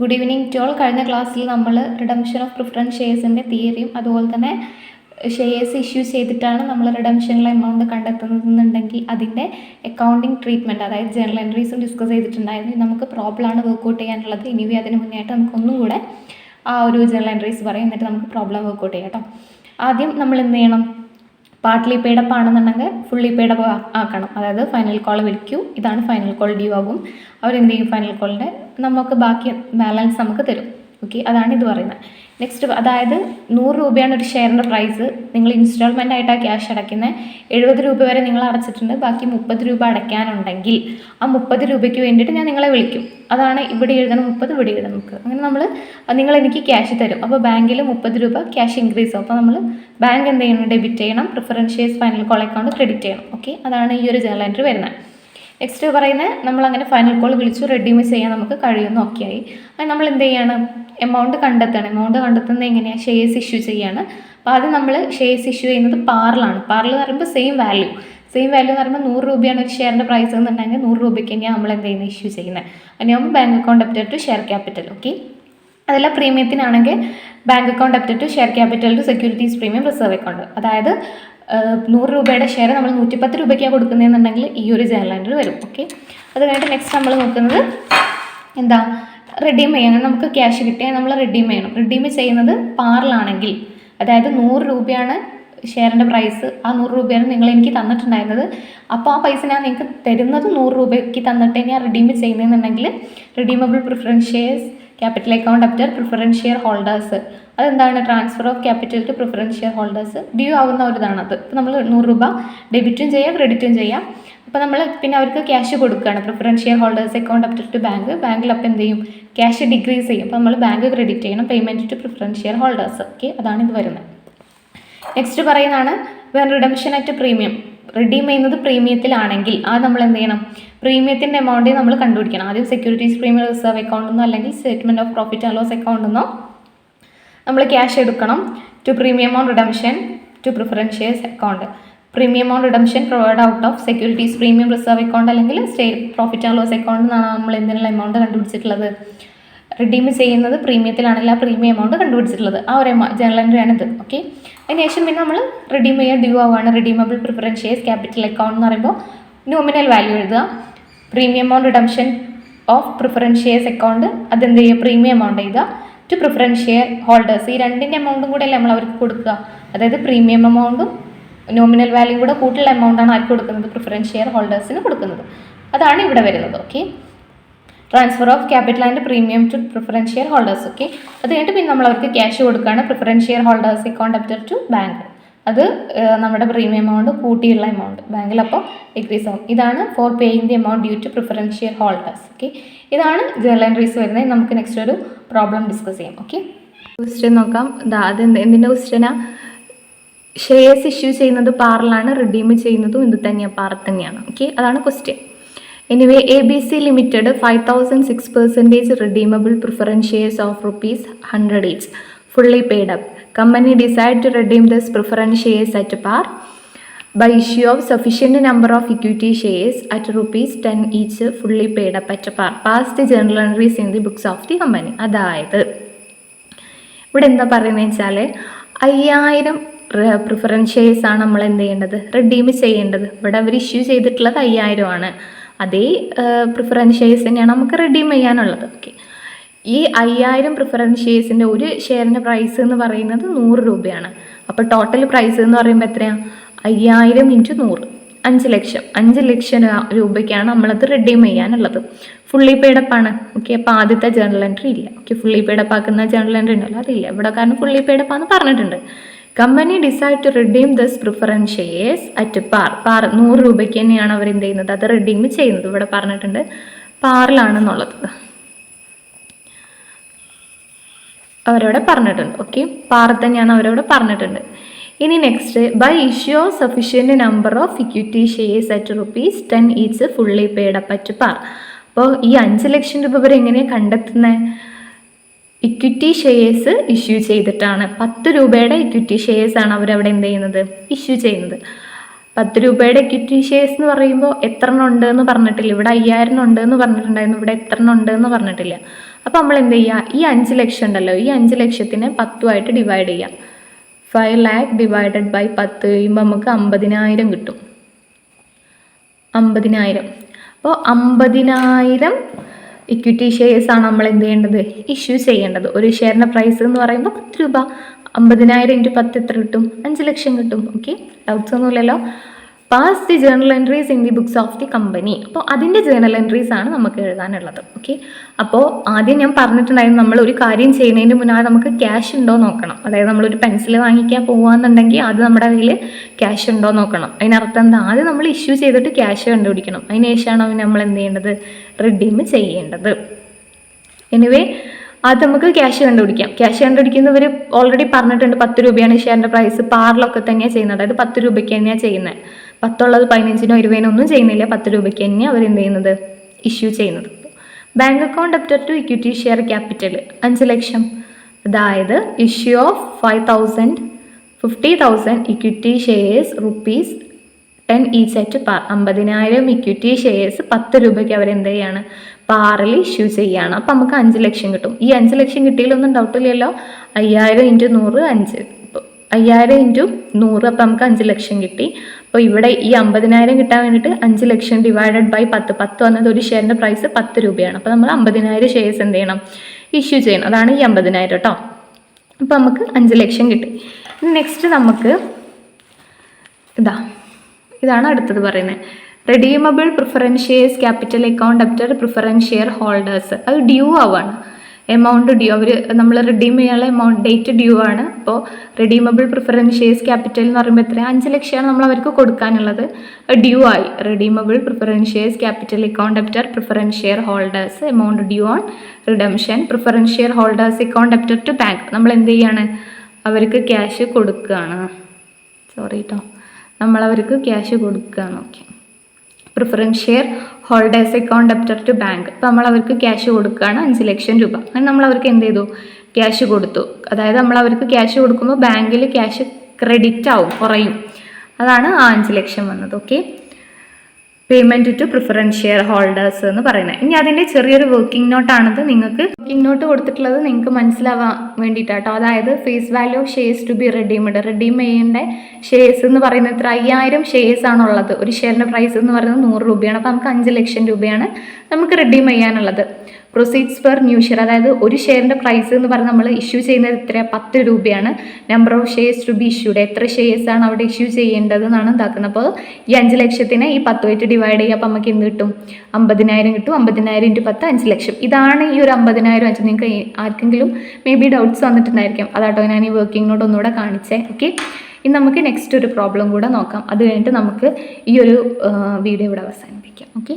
Good evening to all. കഴിഞ്ഞ ക്ലാസ്സിൽ നമ്മൾ റിഡംഷൻ ഓഫ് പ്രിഫറൻസ് ഷെയർസിൻ്റെ തിയറിയും അതുപോലെ തന്നെ ഷെയർസ് ഇഷ്യൂ ചെയ്തിട്ടാണ് നമ്മൾ റിഡംഷനിലെ എമൗണ്ട് കണ്ടെത്തുന്നതെന്നുണ്ടെങ്കിൽ അതിൻ്റെ അക്കൗണ്ടിങ് ട്രീറ്റ്മെൻറ്റ്, അതായത് ജേർണൽ എൻട്രീസും ഡിസ്കസ് ചെയ്തിട്ടുണ്ടായിരുന്നു. നമുക്ക് പ്രോബ്ലമാണ് വർക്കൗട്ട് ചെയ്യാനുള്ളത്. ഇനിവേ അതിന് മുന്നേ ആയിട്ട് നമുക്കൊന്നും കൂടെ ആ ഒരു ജേർണൽ എൻട്രീസ് പറയും, എന്നിട്ട് നമുക്ക് പ്രോബ്ലം വർക്കൗട്ട് ചെയ്യാം കേട്ടോ. ആദ്യം നമ്മൾ എന്ത് ചെയ്യണം? പാർട്ട്ലി പെയ്ഡപ്പ് ആണെന്നുണ്ടെങ്കിൽ ഫുള്ളി പെയ്ഡപ്പ് ആക്കണം. അതായത് ഫൈനൽ കോൾ വിളിക്കൂ, ഇതാണ് ഫൈനൽ കോൾ ഡ്യൂ ആകും. അവരെന്ത് ചെയ്യും? ഫൈനൽ കോളിൻ്റെ നമുക്ക് ബാക്കി ബാലൻസ് നമുക്ക് തരും. ഓക്കെ, അതാണ് ഇത് പറയുന്നത്. നെക്സ്റ്റ്, അതായത് 100 രൂപയാണ് ഒരു ഷെയറിൻ്റെ പ്രൈസ്. നിങ്ങൾ ഇൻസ്റ്റാൾമെൻ്റ് ആയിട്ടാണ് ക്യാഷ് അടയ്ക്കുന്നത്. 70 രൂപ വരെ നിങ്ങൾ അടച്ചിട്ടുണ്ട്, ബാക്കി 30 രൂപ അടയ്ക്കാനുണ്ടെങ്കിൽ ആ 30 രൂപയ്ക്ക് വേണ്ടിയിട്ട് ഞാൻ നിങ്ങളെ വിളിക്കും. അതാണ് ഇവിടെ എഴുതണം 30, ഇവിടെ എഴുതണം നമുക്ക്. അങ്ങനെ നിങ്ങൾ എനിക്ക് ക്യാഷ് തരും. അപ്പോൾ ബാങ്കിൽ 30 രൂപ ക്യാഷ് ഇൻക്രീസ് ആവും. അപ്പോൾ നമ്മൾ ബാങ്ക് എന്ത് ചെയ്യണം? ഡെബിറ്റ് ചെയ്യണം. Preference shares final call account credit ചെയ്യണം. ഓക്കെ, അതാണ് ഈ ഒരു ജേർണൽ എൻട്രി വരുന്നത്. നെക്സ്റ്റ് പറയുന്നത്, നമ്മളങ്ങനെ ഫൈനൽ കോൾ വിളിച്ചു റെഡീം ചെയ്യാൻ നമുക്ക് കഴിയുമെന്ന് ഓക്കെ ആയി. അത് നമ്മൾ എന്ത് ചെയ്യാണ്? എമൗണ്ട് കണ്ടെത്തണം. എമൗണ്ട് കണ്ടെത്തുന്നത് എങ്ങനെയാണ്? ഷെയർസ് ഇഷ്യൂ ചെയ്യാണ്. അപ്പോൾ ആദ്യം നമ്മൾ ഷെയർസ് ഇഷ്യൂ ചെയ്യുന്നത് പാറിലാണ്. പാറിൽ എന്ന് പറയുമ്പോൾ സെയിം വാല്യൂ എന്ന് പറയുമ്പോൾ 100 രൂപയാണ് ഒരു ഷെയറിൻ്റെ പ്രൈസ് എന്നുണ്ടെങ്കിൽ 100 രൂപയ്ക്ക് തന്നെയാണ് നമ്മൾ എന്ത് ചെയ്യുന്നത്? ഇഷ്യൂ ചെയ്യുന്നത്. അതിനാകുമ്പോൾ ബാങ്ക് അക്കൗണ്ട് അപ്റ്റഡ് ടു ഷെയർ ക്യാപിറ്റൽ. ഓക്കെ, അതല്ല പ്രീമിയത്തിനാണെങ്കിൽ ബാങ്ക് അക്കൗണ്ട് അപ്റ്റഡ് to share capital to securities premium reserve account. അതായത് 100 രൂപയുടെ ഷെയർ നമ്മൾ 110 രൂപയ്ക്കാണ് കൊടുക്കുന്നതെന്നുണ്ടെങ്കിൽ ഈ ഒരു ജേർണൽ എൻട്രി വരും. ഓക്കെ, അത് കഴിഞ്ഞിട്ട് നെക്സ്റ്റ് നമ്മൾ നോക്കുന്നത് എന്താ? റിഡീം ചെയ്യണം. നമുക്ക് ക്യാഷ് കിട്ടിയാൽ നമ്മൾ റിഡീം ചെയ്യണം. റിഡീം ചെയ്യുന്നത് പാറിലാണെങ്കിൽ, അതായത് 100 രൂപയാണ് ഷെയറിൻ്റെ പ്രൈസ്. ആ 100 രൂപയാണ് നിങ്ങൾ എനിക്ക് തന്നിട്ടുണ്ടായിരുന്നത്. അപ്പോൾ ആ പൈസ ഞാൻ നിങ്ങൾക്ക് തരുന്നത് 100 രൂപയ്ക്ക് തന്നിട്ട് ഞാൻ റിഡീം ചെയ്യുന്നതെന്നുണ്ടെങ്കിൽ redeemable preference shares capital account അപ്റ്റർ പ്രിഫറൻസ് ഷെയർ ഹോൾഡേഴ്സ്. അതെന്താണ്? Transfer of capital to preference share holders due ആവുന്ന ഒരു ഇതാണത്. ഇപ്പോൾ നമ്മൾ 100 രൂപ ഡെബിറ്റും ചെയ്യാം ക്രെഡിറ്റും ചെയ്യാം. അപ്പോൾ നമ്മൾ പിന്നെ അവർക്ക് ക്യാഷ് കൊടുക്കുകയാണ്. Preference share holders account debtor to bank. ബാങ്കിൽ അപ്പോൾ എന്ത് ചെയ്യും? ക്യാഷ് ഡിക്രീസ് ചെയ്യും. അപ്പോൾ നമ്മൾ ബാങ്ക് ക്രെഡിറ്റ് ചെയ്യണം. Payment to preference share holders. Okay, അതാണ് ഇത് വരുന്നത്. നെക്സ്റ്റ് പറയുന്നതാണ് when redemption at premium. Redeem ചെയ്യുന്നത് പ്രീമിയത്തിലാണെങ്കിൽ അത് നമ്മൾ എന്ത് ചെയ്യണം? പ്രീമിയത്തിൻ്റെ എമൗണ്ട് നമ്മൾ കണ്ടുപിടിക്കണം. ആദ്യം സെക്യൂരിറ്റീസ് പ്രീമിയം റിസർവ് അക്കൗണ്ടെന്നോ അല്ലെങ്കിൽ statement of profit and loss അക്കൗണ്ടെന്നോ നമ്മൾ ക്യാഷ് എടുക്കണം. To premium on redemption to preference shares account. Premium on redemption provide out of securities premium reserve account അല്ലെങ്കിൽ state profit and loss account എന്നാണ് നമ്മൾ എന്തിനുള്ള amount കണ്ടുപിടിച്ചിട്ടുള്ളത്. Redeem ചെയ്യുന്നത് പ്രീമിയത്തിലാണെങ്കിൽ ആ premium amount കണ്ടുപിടിച്ചിട്ടുള്ളത്. ആ ഒരു ജേർണൽ എൻട്രി ആണിത്. ഓക്കെ, അതിനുശേഷം പിന്നെ നമ്മൾ റിഡീം ചെയ്യാൻ ഡ്യൂ ആവുകയാണ്. Redeemable preference shares capital account എന്ന് പറയുമ്പോൾ നോമിനൽ വാല്യൂ എഴുതുക. Premium on redemption of preference shares account അതെന്ത് ചെയ്യുക? പ്രീമിയം എമൗണ്ട് എഴുതുക. To preference share holders. ഈ രണ്ടിൻ്റെ എമൗണ്ടും കൂടെ അല്ലേ നമ്മൾ അവർക്ക് കൊടുക്കുക. അതായത് പ്രീമിയം എമൗണ്ടും നോമിനൽ വാല്യൂ കൂടെ കൂട്ടുള്ള എമൗണ്ടാണ് ആർക്ക് കൊടുക്കുന്നത്? പ്രിഫറൻസ് ഷെയർ ഹോൾഡേഴ്സിന് കൊടുക്കുന്നത്. അതാണ് ഇവിടെ വരുന്നത്. Okay, transfer of capital and premium to preference share holders. Okay, അത് കഴിഞ്ഞിട്ട് പിന്നെ നമ്മൾ അവർക്ക് ക്യാഷ് കൊടുക്കുകയാണ്. Preference share holders account debtor to bank. അത് നമ്മുടെ പ്രീമിയം എമൗണ്ട് കൂട്ടിയുള്ള എമൗണ്ട് ബാങ്കിൽ അപ്പോൾ ഡിക്രീസ് ആവും. ഇതാണ് for paying the amount due to preference share holders. Okay, ഇതാണ് ജേർണൽ എൻട്രീസ് വരുന്നത്. നമുക്ക് നെക്സ്റ്റ് ഒരു പ്രോബ്ലം ഡിസ്കസ് ചെയ്യാം. ഓക്കെ, ക്വസ്റ്റ്യൻ നോക്കാം. അത് എന്തിൻ്റെ ക്വസ്റ്റ്യനാ? ഷെയർസ് ഇഷ്യൂ ചെയ്യുന്നത് പാറിലാണ്, റിഡീം ചെയ്യുന്നതും ഇത് തന്നെയാണ്, പാർ തന്നെയാണ്. ഓക്കെ, അതാണ് question. Anyway, ABC Limited 5,006% redeemable preference shares of ₹100 each, fully paid up. Company decide to redeem this preference shares at par by issue of sufficient number of equity shares at ₹10 each, fully paid up at par. Past journal entries in the books of the company. അതായത് ഇവിടെ എന്താ പറയുന്നത് വെച്ചാൽ 5000 preference shares ആണ് നമ്മൾ എന്ത് ചെയ്യേണ്ടത്? Redeem ചെയ്യേണ്ടത്. ഇവിടെ അവർ ഇഷ്യൂ ചെയ്തിട്ടുള്ളത് 5000 ആണ്. അതേ പ്രിഫറൻസ് ഷെയർസ് തന്നെയാണ് നമുക്ക് റിഡീം ചെയ്യാനുള്ളത്. ഓക്കെ, ഈ 5000 പ്രിഫറൻസ് ഷെയർസിൻ്റെ ഒരു ഷെയറിൻ്റെ പ്രൈസ് എന്ന് പറയുന്നത് 100 രൂപയാണ്. അപ്പോൾ ടോട്ടൽ പ്രൈസ് എന്ന് പറയുമ്പോൾ എത്രയാണ്? 5000 × 100, 5 ലക്ഷം. 5 ലക്ഷം രൂപയ്ക്കാണ് നമ്മളത് റിഡീം ചെയ്യാനുള്ളത്. ഫുള്ളി പെയ്ഡപ്പാണ്. ഓക്കെ, അപ്പോൾ ആദ്യത്തെ ജേർണൽ എൻട്രി ഇല്ല. ഓക്കെ, ഫുള്ളി പെയ്ഡപ്പ് ആക്കുന്ന ജേർണൽ എൻട്രി ഉണ്ടല്ലോ, അതില്ല ഇവിടെ, കാരണം ഫുള്ളി പെയ്ഡപ്പാന്ന് പറഞ്ഞിട്ടുണ്ട്. Company decide to redeem this preference shares at par. 100 രൂപയ്ക്ക് തന്നെയാണ് അവർ എന്ത് ചെയ്യുന്നത്? അത് റിഡീം ചെയ്യുന്നത്. ഇവിടെ പറഞ്ഞിട്ടുണ്ട് പാറിലാണെന്നുള്ളത്, അവരവിടെ പറഞ്ഞിട്ടുണ്ട്. ഓക്കെ, പാർ തന്നെയാണ് അവരവിടെ പറഞ്ഞിട്ടുണ്ട്. ഇനി next, by issue of sufficient number of equity shares at ₹10 each, fully paid up at par. അപ്പോൾ ഈ 5 ലക്ഷം രൂപ വരെ എങ്ങനെയാണ് കണ്ടെത്തുന്നത്? ഇക്വിറ്റി ഷെയർസ് ഇഷ്യൂ ചെയ്തിട്ടാണ്. 10 രൂപയുടെ ഇക്വിറ്റി ഷെയർസ് ആണ് അവരവിടെ എന്ത് ചെയ്യുന്നത്? ഇഷ്യൂ ചെയ്യുന്നത്. 10 രൂപയുടെ ഇക്വിറ്റി ഷെയർസ് എന്ന് പറയുമ്പോൾ എത്ര എണ്ണം ഉണ്ട് എന്ന് പറഞ്ഞിട്ടില്ല. ഇവിടെ 5000 ഉണ്ട് എന്ന് പറഞ്ഞിട്ടുണ്ടായിരുന്നു, ഇവിടെ എത്ര എണ്ണം ഉണ്ട് എന്ന് പറഞ്ഞിട്ടില്ല. അപ്പോൾ നമ്മൾ എന്ത് ചെയ്യുക, ഈ 5 ലക്ഷം ഉണ്ടല്ലോ, ഈ 5 ലക്ഷത്തിനെ 10ആയിട്ട് ഡിവൈഡ് ചെയ്യാം. 5 lakh ഡിവൈഡഡ് ബൈ 10 കഴിയുമ്പോൾ നമുക്ക് 50,000 കിട്ടും. 50,000. അപ്പോൾ 50,000 ഇക്വിറ്റി ഷെയർസാണ് നമ്മൾ എന്ത് ചെയ്യേണ്ടത്, ഇഷ്യൂ ചെയ്യേണ്ടത്. ഒരു ഷെയറിൻ്റെ പ്രൈസ് എന്ന് പറയുമ്പോൾ 10 രൂപ. 50,000 × 10 എത്ര കിട്ടും? 5 ലക്ഷം കിട്ടും. ഓക്കെ, ഡൗട്ട്സ് ഒന്നുമില്ലല്ലോ. Pass the journal entries in the books of the company. അപ്പോൾ അതിൻ്റെ ജേർണൽ എൻട്രീസ് ആണ് നമുക്ക് എഴുതാനുള്ളത്. ഓക്കെ, അപ്പോൾ ആദ്യം ഞാൻ പറഞ്ഞിട്ടുണ്ടായിരുന്നു, നമ്മൾ ഒരു കാര്യം ചെയ്യുന്നതിന് മുന്നേ നമുക്ക് ക്യാഷ് ഉണ്ടോ നോക്കണം. അതായത് നമ്മളൊരു പെൻസിൽ വാങ്ങിക്കാൻ പോകുകയെന്നുണ്ടെങ്കിൽ അത് നമ്മുടെ കയ്യിൽ ക്യാഷ് ഉണ്ടോ നോക്കണം. അതിനർത്ഥം എന്താ, ആദ്യം നമ്മൾ ഇഷ്യൂ ചെയ്തിട്ട് ക്യാഷ് കണ്ടുപിടിക്കണം. അതിന് ശേഷമാണ് നമ്മൾ എന്ത് ചെയ്യേണ്ടത്, റിഡീം ചെയ്യേണ്ടത്. എനിവേ അത് നമുക്ക് ക്യാഷ് കണ്ടുപിടിക്കാം. ക്യാഷ് കണ്ടുപിടിക്കുന്നവർ ഓൾറെഡി പറഞ്ഞിട്ടുണ്ട് 10 രൂപയാണ് ഷെയറിൻ്റെ പ്രൈസ്. പാറിലൊക്കെ തന്നെയാണ് ചെയ്യുന്നത്, അതായത് 10 രൂപയ്ക്ക് തന്നെയാണ് ചെയ്യുന്നത്. 10 ഉള്ളത് 15നോ 20നോ ഒന്നും ചെയ്യുന്നില്ല, 10 രൂപയ്ക്ക് തന്നെയാണ് അവരെന്ത് ചെയ്യുന്നത്, ഇഷ്യൂ ചെയ്യുന്നത്. Bank account debtor to equity share capital 5 lakh. അതായത് issue of 50,000 equity shares ₹10 each at par. 50,000 equity shares 10 രൂപയ്ക്ക് അവരെന്ത് ചെയ്യാണ്, പാറിൽ ഇഷ്യൂ ചെയ്യുകയാണ്. അപ്പം നമുക്ക് 5 ലക്ഷം കിട്ടും. ഈ 5 ലക്ഷം കിട്ടിയില്ലൊന്നും ഡൗട്ടില്ലല്ലോ. 5000 × 100 5. 5000 × 100, അപ്പം നമുക്ക് 5 ലക്ഷം കിട്ടി. അപ്പോൾ ഇവിടെ ഈ 50,000 കിട്ടാൻ വേണ്ടിയിട്ട് 5 ലക്ഷം ഡിവൈഡഡ് ബൈ 10 വന്നത് ഒരു ഷെയറിൻ്റെ പ്രൈസ് 10 രൂപയാണ്. അപ്പോൾ നമ്മൾ 50,000 ഷെയർസ് എന്ത് ചെയ്യണം, ഇഷ്യൂ ചെയ്യണം. അതാണ് ഈ 50,000 കേട്ടോ. അപ്പോൾ നമുക്ക് 5 ലക്ഷം കിട്ടി. നെക്സ്റ്റ് നമുക്ക് ഇതാണ് അടുത്തത് പറയുന്നത്. Redeemable preference shares capital account debtor preference share holders. അത് ഡ്യൂ ആവാണ്, എമൗണ്ട് ഡ്യൂ. നമ്മൾ റിഡീം ചെയ്യാനുള്ള എമൗണ്ട് ഡേറ്റ് ഡ്യൂ ആണ്. അപ്പോൾ റെഡീമബിൾ പ്രിഫറൻസ് ഷെയർസ് ക്യാപിറ്റൽ എന്ന് പറയുമ്പോൾ എത്രയാണ്, 5 ലക്ഷമാണ് നമ്മൾ അവർക്ക് കൊടുക്കാനുള്ളത്. ഡ്യൂ ആയി. Redeemable preference shares capital account debtor preference share holders, amount due on redemption. Preference share holders account debtor to bank. നമ്മൾ എന്ത് ചെയ്യാണ്, അവർക്ക് ക്യാഷ് കൊടുക്കുകയാണ്. സോറി കേട്ടോ, നമ്മൾ അവർക്ക് ക്യാഷ് കൊടുക്കുകയാണ്. Okay, preference share holders account debtor to bank. അപ്പോൾ നമ്മൾ അവർക്ക് ക്യാഷ് കൊടുക്കുകയാണ് 5 ലക്ഷം രൂപ. അങ്ങനെ നമ്മൾ അവർക്ക് എന്ത് ചെയ്തു, ക്യാഷ് കൊടുത്തു. അതായത് നമ്മൾ അവർക്ക് ക്യാഷ് കൊടുക്കുമ്പോൾ ബാങ്കിൽ ക്യാഷ് ക്രെഡിറ്റ് ആവും, കുറയും. അതാണ് ആ 5 ലക്ഷം വന്നത്. Okay, payment to preference share holders എന്ന് പറയുന്നത്. ഇനി അതിൻ്റെ ചെറിയൊരു വർക്കിംഗ് നോട്ടാണിത്. നിങ്ങൾക്ക് വർക്കിംഗ് നോട്ട് കൊടുത്തിട്ടുള്ളത് നിങ്ങൾക്ക് മനസ്സിലാവാൻ വേണ്ടിയിട്ടാട്ടോ. അതായത് face value of shares to be redeemed. Redeem ചെയ്യേണ്ട ഷെയർസ് എന്ന് പറയുന്നത് എത്ര, 5000 ഷെയർസ് ആണുള്ളത്. ഒരു ഷെയറിൻ്റെ പ്രൈസ് എന്ന് പറയുന്നത് 100 രൂപയാണ്. അപ്പോൾ നമുക്ക് 5 ലക്ഷം രൂപയാണ് നമുക്ക് റെഡീം ചെയ്യാനുള്ളത്. പ്രൊസീഡ്സ് പെർ ന്യൂ ഷെയർ, അതായത് ഒരു ഷെയറിൻ്റെ പ്രൈസ് എന്ന് പറഞ്ഞാൽ നമ്മൾ ഇഷ്യൂ ചെയ്യുന്നത് എത്ര, 10 രൂപയാണ്. Number of shares to be issued, എത്ര ഷെയർസാണ് അവിടെ ഇഷ്യൂ ചെയ്യേണ്ടത് എന്നാണ് ഇതാക്കുന്നത്. അപ്പോൾ ഈ 5 ലക്ഷത്തിനെ ഈ 10 ഡിവൈഡ് ചെയ്യുക. അപ്പോൾ നമുക്ക് എന്ത് കിട്ടും, 50,000 കിട്ടും. 50,000 × 10 5 ലക്ഷം. ഇതാണ് ഈ ഒരു 50,000 വെച്ച് നിങ്ങൾക്ക് ആർക്കെങ്കിലും മേ ബി ഡൗട്ട്സ് വന്നിട്ടുണ്ടായിരിക്കും. അതാട്ടോ ഞാൻ ഈ വർക്കിംഗ് നോട്ട് ഒന്നുകൂടെ കാണിച്ചേ. ഓക്കെ, ഇനി നമുക്ക് നെക്സ്റ്റ് ഒരു പ്രോബ്ലം കൂടെ നോക്കാം. അത് കഴിഞ്ഞിട്ട് നമുക്ക് ഈ ഒരു വീഡിയോ ഇവിടെ അവസാനിപ്പിക്കാം. ഓക്കെ,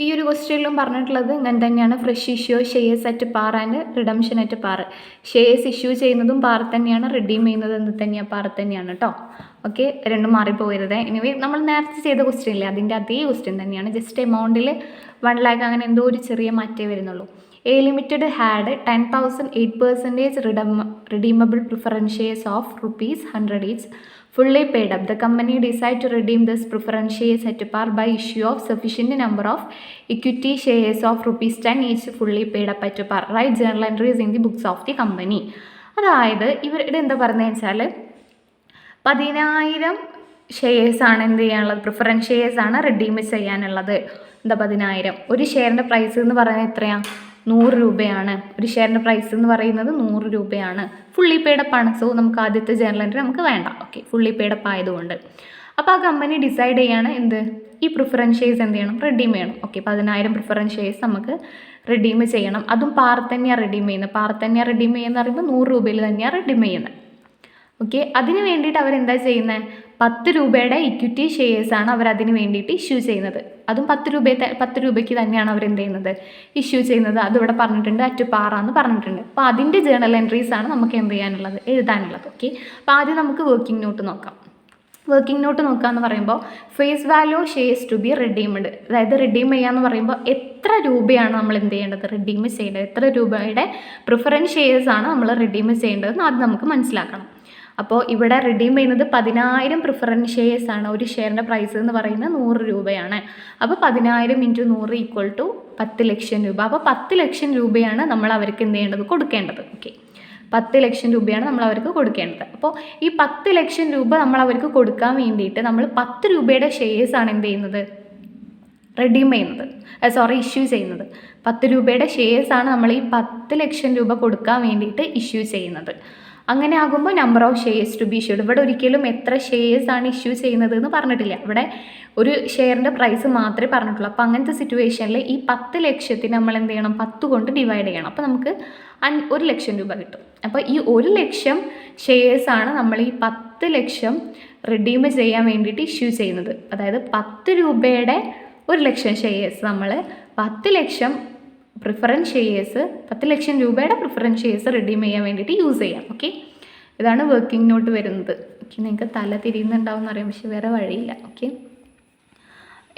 ഈ ഒരു ക്വസ്റ്റ്യനിലും പറഞ്ഞിട്ടുള്ളത് ഇങ്ങനെ തന്നെയാണ്. Fresh issue shares at par and redemption at par. Shares issue ചെയ്യുന്നതും പാർ തന്നെയാണ്, റിഡീം ചെയ്യുന്നത് എന്ന് തന്നെയാണ്, പാർ തന്നെയാണ് കേട്ടോ. ഓക്കെ, രണ്ടും മാറിപ്പോകരുത്. ഇനി നമ്മൾ നേരത്തെ ചെയ്ത ക്വസ്റ്റ്യൻ ഇല്ലേ, അതിൻ്റെ അതേ ക്വസ്റ്റ്യൻ തന്നെയാണ്. ജസ്റ്റ് എമൗണ്ടിൽ 1 lakh അങ്ങനെ എന്തോ ഒരു ചെറിയ മാറ്റേ വരുന്നുള്ളൂ. A limited had 10,008% redeemable preference shares of ₹100 each fully paid up. The company decided to redeem this preference shares at par by issue of sufficient number of equity shares of ₹10 each fully paid up at par. Write journal entries in the books of the company. അതായത് ഇവരുടെ എന്താ പറയുന്നത് വെച്ചാൽ 10,000 ഷെയർസാണ് എന്ത് ചെയ്യാനുള്ളത്, preference ഷെയർസാണ് redeem ചെയ്യാനുള്ളത്. എന്താ 10,000, ഒരു ഷെയറിൻ്റെ പ്രൈസ് എന്ന് പറയുന്നത് എത്രയാണ്, 100 രൂപയാണ്. ഒരു ഷെയറിൻ്റെ പ്രൈസ് എന്ന് പറയുന്നത് 100 രൂപയാണ്. ഫുള്ളി പെയ്ഡപ്പ് ആണ്. സോ നമുക്ക് ആദ്യത്തെ ജേർണൽ എൻട്രി നമുക്ക് വേണ്ട. ഓക്കെ, ഫുള്ളി പെയ്ഡപ്പ് ആയതുകൊണ്ട്. അപ്പോൾ ആ കമ്പനി ഡിസൈഡ് ചെയ്യാണ് എന്ത്, ഈ പ്രിഫറൻസ് ഷെയർസ് എന്ത് ചെയ്യണം, റിഡീം ചെയ്യണം. ഓക്കെ, 10,000 പ്രിഫറൻസ് ഷെയർസ് നമുക്ക് റിഡീം ചെയ്യണം. അതും പാർ തന്നെയാണ് റിഡീം ചെയ്യുന്നത്. പാർ തന്നെയാണ് റിഡീം ചെയ്യുന്നത് പറയുമ്പോൾ 100 രൂപയിൽ തന്നെയാണ് റിഡീം ചെയ്യുന്നത്. ഓക്കെ, അതിന് വേണ്ടിയിട്ട് അവരെന്താ ചെയ്യുന്നത്, 10 രൂപയുടെ ഇക്വിറ്റി ഷെയർസാണ് അവരതിന് വേണ്ടിയിട്ട് ഇഷ്യൂ ചെയ്യുന്നത്. അതും 10 രൂപയ്ക്ക് തന്നെയാണ് അവരെന്ത് ചെയ്യുന്നത്, ഇഷ്യൂ ചെയ്യുന്നത്. അതിവിടെ പറഞ്ഞിട്ടുണ്ട്, അറ്റ് പാറാന്ന് പറഞ്ഞിട്ടുണ്ട്. അപ്പോൾ അതിൻ്റെ ജേർണൽ എൻട്രീസാണ് നമുക്ക് എന്ത് ചെയ്യാനുള്ളത്, എഴുതാനുള്ളത്. ഓക്കെ, അപ്പോൾ ആദ്യം നമുക്ക് വർക്കിംഗ് നോട്ട് നോക്കാം. വർക്കിംഗ് നോട്ട് നോക്കുകയെന്ന് പറയുമ്പോൾ face value shares to be redeemed, അതായത് റിഡീം ചെയ്യാന്ന് പറയുമ്പോൾ എത്ര രൂപയാണ് നമ്മൾ എന്ത് ചെയ്യേണ്ടത്, റിഡീം ചെയ്യേണ്ടത്, എത്ര രൂപയുടെ പ്രിഫറൻസ് ഷെയർസാണ് നമ്മൾ റിഡീം ചെയ്യേണ്ടതെന്ന് അത് നമുക്ക് മനസ്സിലാക്കണം. അപ്പോൾ ഇവിടെ റിഡീം ചെയ്യുന്നത് 10,000 പ്രിഫറൻസ് ഷെയർസാണ്. ഒരു ഷെയറിൻ്റെ പ്രൈസ് എന്ന് പറയുന്നത് 100 രൂപയാണ്. അപ്പോൾ 10,000 × 100 = 10 ലക്ഷം രൂപ. അപ്പോൾ 10 ലക്ഷം രൂപയാണ് നമ്മൾ അവർക്ക് എന്ത് ചെയ്യേണ്ടത്, കൊടുക്കേണ്ടത്. ഓക്കെ, 10 ലക്ഷം രൂപയാണ് നമ്മൾ അവർക്ക് കൊടുക്കേണ്ടത്. അപ്പോൾ ഈ 10 ലക്ഷം രൂപ നമ്മൾ അവർക്ക് കൊടുക്കാൻ വേണ്ടിയിട്ട് നമ്മൾ 10 രൂപയുടെ ഷെയർസാണ് എന്ത് ചെയ്യുന്നത്, റെഡീം ചെയ്യുന്നത്, ഇഷ്യൂ ചെയ്യുന്നത്. 10 രൂപയുടെ ഷെയർസാണ് നമ്മൾ ഈ 10 ലക്ഷം രൂപ കൊടുക്കാൻ വേണ്ടിയിട്ട് ഇഷ്യൂ ചെയ്യുന്നത്. അങ്ങനെ ആകുമ്പോൾ number of shares to be issued, ഇവിടെ ഒരിക്കലും എത്ര ഷെയർസാണ് ഇഷ്യൂ ചെയ്യുന്നത് എന്ന് പറഞ്ഞിട്ടില്ല, ഇവിടെ ഒരു ഷെയറിൻ്റെ പ്രൈസ് മാത്രമേ പറഞ്ഞിട്ടുള്ളൂ. അപ്പോൾ അങ്ങനത്തെ സിറ്റുവേഷനിൽ ഈ 10 ലക്ഷത്തിന് നമ്മൾ എന്ത് ചെയ്യണം, 10 കൊണ്ട് ഡിവൈഡ് ചെയ്യണം. അപ്പോൾ നമുക്ക് 1 ലക്ഷം രൂപ കിട്ടും. അപ്പോൾ ഈ 1 ലക്ഷം ഷെയർസാണ് നമ്മൾ ഈ 10 ലക്ഷം റിഡീം ചെയ്യാൻ വേണ്ടിയിട്ട് ഇഷ്യൂ ചെയ്യുന്നത്. അതായത് 10 രൂപയുടെ 1 ലക്ഷം ഷെയർസ് നമ്മൾ 10 ലക്ഷം പ്രിഫറൻസ് ഷെയർസ്, 10 ലക്ഷം രൂപയുടെ പ്രിഫറൻസ് ഷെയർസ് റിഡീം ചെയ്യാൻ വേണ്ടിയിട്ട് യൂസ് ചെയ്യാം. ഓക്കെ, ഇതാണ് വർക്കിംഗ് നോട്ട് വരുന്നത്. ഓക്കെ, നിങ്ങൾക്ക് തല തിരിയുന്നുണ്ടാവും എന്നറിയാം, പക്ഷെ വേറെ വഴിയില്ല. ഓക്കെ,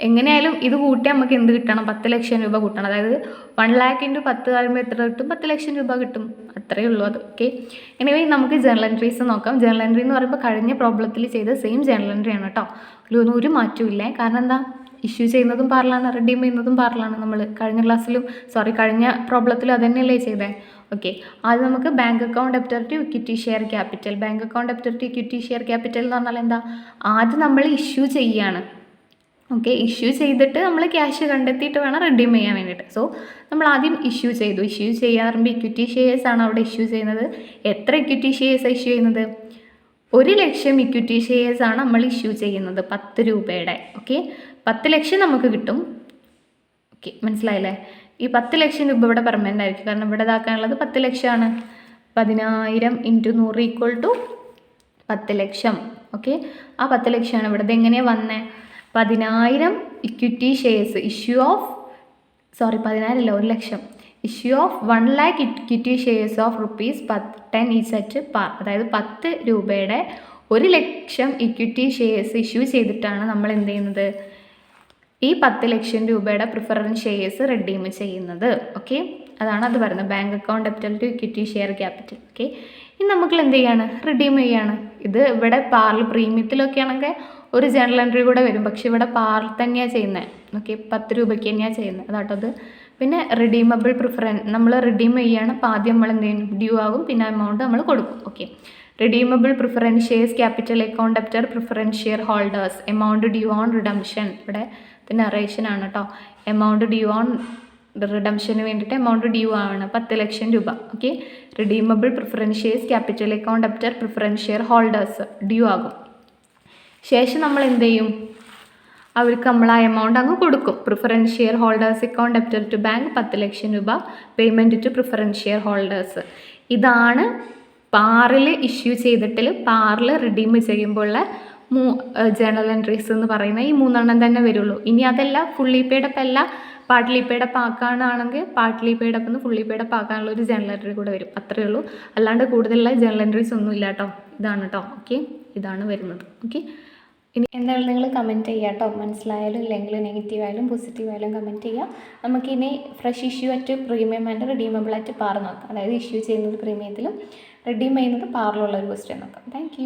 എങ്ങനെയായാലും ഇത് കൂട്ടി നമുക്ക് എന്ത് കിട്ടണം, 10 ലക്ഷം രൂപ കൂട്ടണം. അതായത് 1 lakh × 10 പറയുമ്പോൾ എത്ര കിട്ടും, 10 ലക്ഷം രൂപ കിട്ടും. അത്രയേ ഉള്ളൂ അത്. ഓക്കെ, എനിവേ നമുക്ക് ജേർണൽ എൻട്രീസ് നോക്കാം. ജേർണൽ എൻട്രി എന്ന് പറയുമ്പോൾ കഴിഞ്ഞ പ്രോബ്ലത്തിൽ ചെയ്ത സെയിം ജേർണൽ എൻട്രി ആണ് കേട്ടോ. ഇതിലൊന്നും ഒരു മാറ്റവും ഇല്ല. കാരണം എന്താ, ഇഷ്യൂ ചെയ്യുന്നതും പാർലാണ്, റിഡീം ചെയ്യുന്നതും പാർലാണ്. നമ്മൾ കഴിഞ്ഞ പ്രോബ്ലത്തിലും അത് തന്നെയല്ലേ ചെയ്തത്. ഓക്കെ, ആദ്യം നമുക്ക് bank account debtor to equity share capital. Bank account debtor to equity share capital എന്ന് പറഞ്ഞാൽ എന്താ, ആദ്യം നമ്മൾ ഇഷ്യൂ ചെയ്യാണ്. ഓക്കെ, ഇഷ്യൂ ചെയ്തിട്ട് നമ്മൾ ക്യാഷ് കണ്ടെത്തിയിട്ട് വേണം റിഡീം ചെയ്യാൻ വേണ്ടിയിട്ട്. സോ നമ്മൾ ആദ്യം ഇഷ്യൂ ചെയ്തു. ഇഷ്യൂ ചെയ്യാൻ പറയുമ്പോൾ ഇക്വിറ്റി ഷെയർസാണ് അവിടെ ഇഷ്യൂ ചെയ്യുന്നത്. എത്ര ഇക്വിറ്റി ഷെയർസാണ് ഇഷ്യൂ ചെയ്യുന്നത്, 1 ലക്ഷം ഇക്വിറ്റി ഷെയർസാണ് നമ്മൾ ഇഷ്യൂ ചെയ്യുന്നത് 10 രൂപയുടെ. ഓക്കെ, 10 ലക്ഷം നമുക്ക് കിട്ടും. ഓക്കെ, മനസ്സിലായില്ലേ. ഈ 10 ലക്ഷം രൂപ ഇവിടെ പെർമനൻ്റ് ആയിരിക്കും, കാരണം ഇവിടെ ഇതാക്കാനുള്ളത് 10 ലക്ഷമാണ്. 10,000 × 100 = 10 ലക്ഷം. ഓക്കെ, ആ 10 ലക്ഷമാണ് ഇവിടെ. ഇതെങ്ങനെയാണ് വന്നത്, 10,000 equity shares $1 lakh issue of 1 lakh equity shares of ₹10 each at par. അതായത് 10 രൂപയുടെ 1 ലക്ഷം ഇക്വിറ്റി ഷെയർസ് ഇഷ്യൂ ചെയ്തിട്ടാണ് നമ്മൾ എന്ത് ചെയ്യുന്നത്, ഈ 10 ലക്ഷം രൂപയുടെ പ്രിഫറൻസ് ഷെയർസ് റിഡീം ചെയ്യുന്നത്. ഓക്കെ, അതാണ് അത് പറയുന്നത്, bank account debtor to equity share capital. Okay, ഇനി നമുക്ക് എന്ത് ചെയ്യാണ്, റിഡീം ചെയ്യാണ്. ഇത് ഇവിടെ പാറിൽ പ്രീമിയത്തിലൊക്കെ ആണെങ്കിൽ ഒരു ജേർണൽ എൻട്രി കൂടെ വരും, പക്ഷെ ഇവിടെ പാറിൽ തന്നെയാണ് ചെയ്യുന്നത്. ഓക്കെ, 10 രൂപയ്ക്ക് തന്നെയാണ് ചെയ്യുന്നത് അതാട്ടത്. പിന്നെ റിഡീമബിൾ നമ്മൾ റിഡീം ചെയ്യാണ്. അപ്പോൾ ആദ്യം നമ്മൾ എന്ത് ചെയ്യും, ഡ്യൂ ആകും, പിന്നെ എമൗണ്ട് നമ്മൾ കൊടുക്കും. Okay, redeemable preference shares capital account debtor preference share holders amount due on redemption. ഇവിടെ നറേഷൻ ആണ് കേട്ടോ. എമൗണ്ട് ഡ്യൂ ഓൺ റിഡംഷന് വേണ്ടിയിട്ട് എമൗണ്ട് ഡ്യൂ ആണ് 10 ലക്ഷം രൂപ. Okay, redeemable preference shares capital account debtor preference share holders due ആകും. ശേഷം നമ്മൾ എന്ത് ചെയ്യും, അവർക്ക് നമ്മൾ ആ എമൗണ്ട് അങ്ങ് കൊടുക്കും. Preference share holders account debtor to bank 10 lakh രൂപ payment to preference share holders. ഇതാണ് പാറിൽ ഇഷ്യൂ ചെയ്തിട്ട് പാറിൽ റിഡീം ചെയ്യുമ്പോഴുള്ള ജേർണൽ എൻട്രീസ് എന്ന് പറയുന്ന ഈ 3 തന്നെ വരുള്ളൂ. ഇനി അതല്ല ഫുള്ളി പെയ്ഡപ്പ് അല്ല, പാർട്ട്ലി പെയ്ഡപ്പ് ആക്കാനാണെങ്കിൽ പാർട്ട്ലി പെയ്ഡപ്പ് എന്ന് ഫുള്ളി പെയ്ഡപ്പ് ആക്കാനുള്ള ഒരു ജേർണൽ എൻട്രി കൂടെ വരും. അത്രയേ ഉള്ളൂ, അല്ലാണ്ട് കൂടുതലുള്ള ജേർണൽ എൻട്രീസ് ഒന്നും ഇല്ല കേട്ടോ. ഇതാണ് കേട്ടോ. ഓക്കെ, ഇതാണ് വരുന്നത്. ഓക്കെ, ഇനി എന്തായാലും നിങ്ങൾ കമൻറ്റ് ചെയ്യുക കേട്ടോ. മനസ്സിലായാലും ഇല്ലെങ്കിൽ നെഗറ്റീവ് ആയാലും പോസിറ്റീവ് ആയാലും കമൻറ്റ് ചെയ്യുക. നമുക്കിനി fresh issue at premium and redeemable at par നോക്കാം. അതായത് ഇഷ്യൂ ചെയ്യുന്നത് പ്രീമിയത്തിലും റിഡീം ചെയ്യുന്നത് പാറിലുള്ള ഒരു ക്വസ്റ്റ്യൻ നോക്കാം. താങ്ക്